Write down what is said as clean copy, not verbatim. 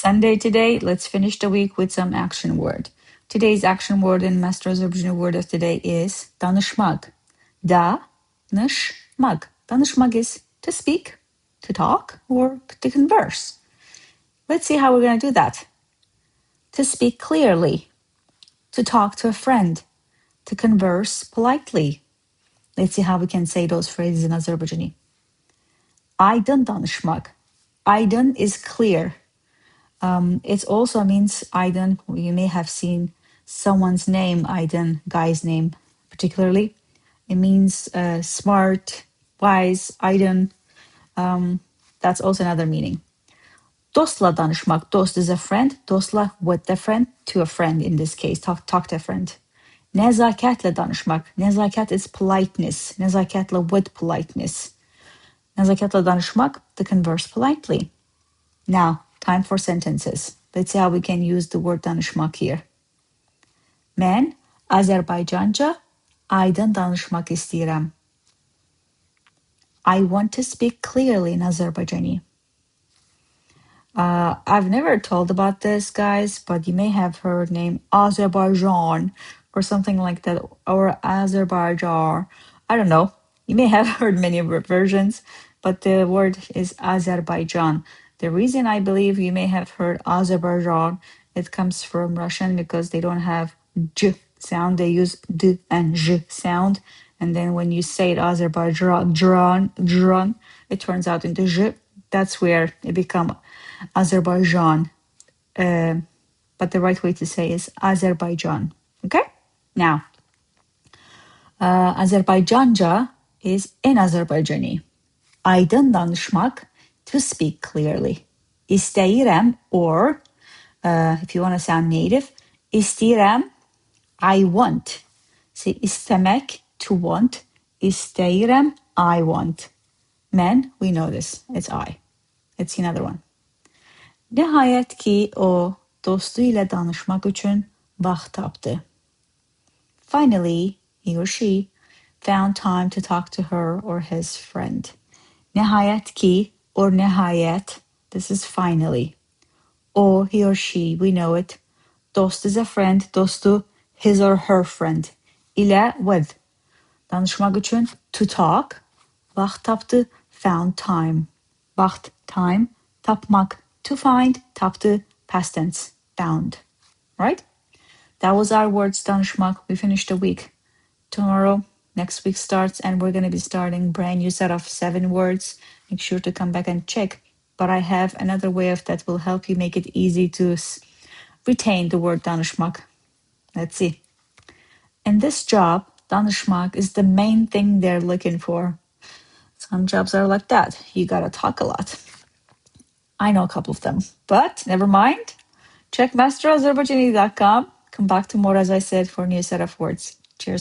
Sunday today. Let's finish the week with some action word. Today's action word in Master Azerbaijani word of today is DANIŞMAQ. DANIŞMAQ. DANIŞMAQ is to speak, to talk, or to converse. Let's see how we're going to do that. To speak clearly, to talk to a friend, to converse politely. Let's see how we can say those phrases in Azerbaijani. Aydın DANIŞMAQ. Aydın is clear. It also means Aydın. You may have seen someone's name, Aydın, guy's name particularly. It means smart, wise, Aydın. That's also another meaning. Dostla DANIŞMAQ. Dost is a friend. Dostla with a friend, to a friend in this case. Talk to a friend. Nəzakətlə DANIŞMAQ. Nəzakət is politeness. Nəzakətlə with politeness. Nəzakətlə DANIŞMAQ, to converse politely. Now, time for sentences. Let's see how we can use the word danışmak here. Mən Azərbaycanca Aydın danışmaq istəyirəm. I want to speak clearly in Azerbaijani. I've never told about this, guys, but you may have heard name Azerbaijan or something like that, or Azerbaijan. I don't know. You may have heard many versions, but the word is Azerbaijan. The reason I believe you may have heard Azerbaijan, it comes from Russian because they don't have j sound. They use d and j sound. And then when you say it Azerbaijan, it turns out into j. That's where it becomes Azerbaijan. But the right way to say is Azerbaijan. Okay? Now, Azerbaycanca is in Azerbaijani. Aydın DANIŞMAQ, to speak clearly. İstəyirəm, or if you want to sound native, istəyirəm, I want. See, istemek, to want. İstəyirəm, I want. Mən, we know this. It's I. Let's see another one. Nəhayət ki o dostu ilə danışmaq üçün vaxt tapdı. Finally, he or she found time to talk to her or his friend. Nəhayət ki, or nəhayət, this is finally. O, he or she, we know it. Dost is a friend, dostu, his or her friend. İlə, with. Danışmaq üçün, to talk. Vaxt tapdı, found time. Vaxt, time. Tapmaq, to find. Tapdı, past tense, found. Right? That was our words, danışmaq. We finished the week. Tomorrow, next week starts, and we're going to be starting brand new set of 7 words. Make sure to come back and check. But I have another way of that will help you make it easy to retain the word danışmaq. Let's see. In this job, danışmaq is the main thing they're looking for. Some jobs are like that. You gotta talk a lot. I know a couple of them, but never mind. Check masterazerbaijani.com. Come back tomorrow, as I said, for a new set of words. Cheers.